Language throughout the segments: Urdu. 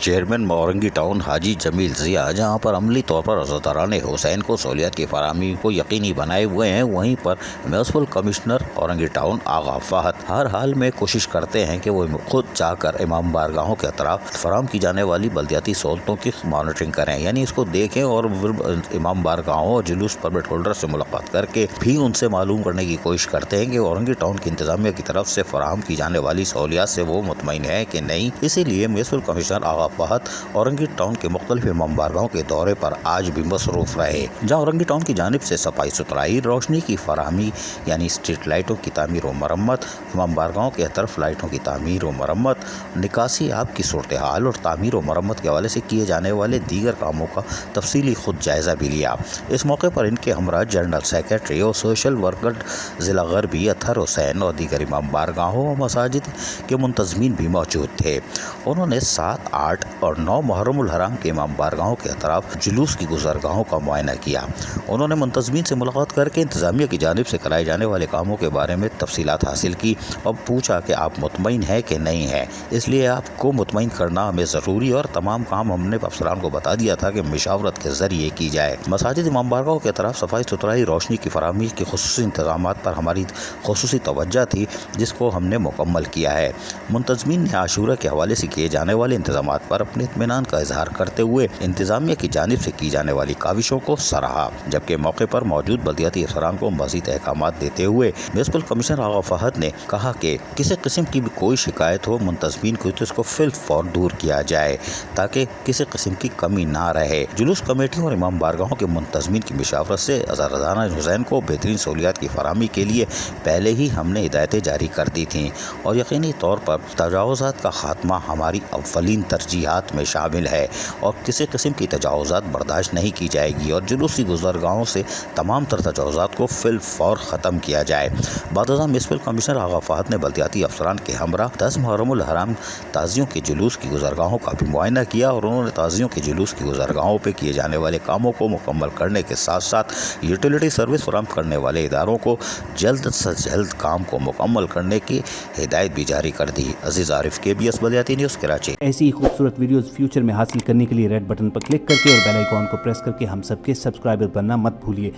چیئرمین مورنگی ٹاؤن حاجی جمیل ضیاء جہاں پر عملی طور پر عزاداران حسین کو سہولیات کی فراہمی کو یقینی بنائے ہوئے ہیں، وہیں پر میونسپل کمشنر اورنگی ٹاؤن آغا فہد ہر حال میں کوشش کرتے ہیں کہ وہ خود جا کر امام بارگاہوں کے اطراف فراہم کی جانے والی بلدیاتی سہولتوں کی مانیٹرنگ کریں، یعنی اس کو دیکھیں اور امام بارگاہوں اور جلوس پرمٹ ہولڈر سے ملاقات کر کے بھی ان سے معلوم کرنے کی کوشش کرتے ہیں کہ اورنگی ٹاؤن کی انتظامیہ کی طرف سے فراہم کی جانے والی سہولیات سے وہ مطمئن ہے کہ نہیں۔ اسی لیے میونسپل کمشنر آغا فہد اورنگی ٹاؤن کے مختلف امام بارگاہوں کے دورے پر آج بھی مصروف رہے، جہاں اورنگی ٹاؤن کی جانب سے صفائی ستھرائی، روشنی کی فراہمی یعنی اسٹریٹ لائٹوں کی تعمیر و مرمت، امام بارگاہوں کے طرف لائٹوں کی تعمیر و مرمت، نکاسی آب کی صورتحال اور تعمیر و مرمت کے حوالے سے کیے جانے والے دیگر کاموں کا تفصیلی خود جائزہ بھی لیا۔ اس موقع پر ان کے ہمراہ جنرل سیکریٹری اور سوشل ورکر ضلع غربی اطہر حسین اور دیگر امام بارگاہوں اور مساجد کے منتظمین بھی موجود تھے۔ انہوں نے 7، 8 اور 9 محرم الحرام کے امام بارگاہوں کے اطراف جلوس کی گزرگاہوں کا معائنہ کیا۔ انہوں نے منتظمین سے ملاقات کر کے انتظامیہ کی جانب سے کرائے جانے والے کاموں کے بارے میں تفصیلات حاصل کی اور پوچھا کہ آپ مطمئن ہیں کہ نہیں ہیں، اس لیے آپ کو مطمئن کرنا ہمیں ضروری اور تمام کام ہم نے افسران کو بتا دیا تھا کہ مشاورت کے ذریعے کی جائے۔ مساجد امام بارگاہوں کے اطراف صفائی ستھرائی، روشنی کی فراہمی کے خصوصی انتظامات پر ہماری خصوصی توجہ تھی، جس کو ہم نے مکمل کیا ہے۔ منتظمین نے عاشورہ کے حوالے سے کیے جانے والے انتظامات پر اپنے اطمینان کا اظہار کرتے ہوئے انتظامیہ کی جانب سے کی جانے والی کاوشوں کو سراہا، جبکہ موقع پر موجود بلدیاتی افسران کو مزید احکامات دیتے ہوئے میونسپل کمشنر آغا فہد نے کہا کہ کسی قسم کی بھی کوئی شکایت ہو منتظمین کو اس کو فی الفور دور کیا جائے تاکہ کسی قسم کی کمی نہ رہے۔ جلوس کمیٹیوں اور امام بارگاہوں کے منتظمین کی مشاورت سے عزاداران حسین کو بہترین سہولیات کی فراہمی کے لیے پہلے ہی ہم نے ہدایتیں جاری کر دی تھیں اور یقینی طور پر تجاوزات کا خاتمہ ہماری اولین ترجیحات میں شامل ہے اور کسی قسم کی تجاوزات برداشت نہیں کی جائے گی اور جلوسی گزرگاہوں سے تمام تر تجاوزات کو فی الفور ختم کیا جائے۔ بعد ازاں میونسپل کمشنر آغا فہد نے بلدیاتی افسران کے ہمراہ 10 محرم الحرام تازیوں کے جلوس کی گزرگاہوں کا بھی معائنہ کیا اور انہوں نے تازیوں کے جلوس کی گزرگاہوں پہ کیے جانے والے کاموں کو مکمل کرنے کے ساتھ ساتھ یوٹیلیٹی سروس فراہم کرنے والے اداروں کو جلد سے جلد کام کو مکمل کرنے کی ہدایت بھی جاری کر دی۔ عزیز عارف، KBS بلدیاتی نیوز، کراچی۔ ایسی ہی خوبصورت ویڈیوز فیوچر میں حاصل کرنے کے لیے ریڈ بٹن پر کلک کر کے اور بیل آئیکن کو پریس کر کے ہم سب کے سبسکرائبر بننا مت بھولیے۔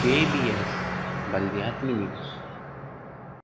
KBS بلدیاتی نیوز۔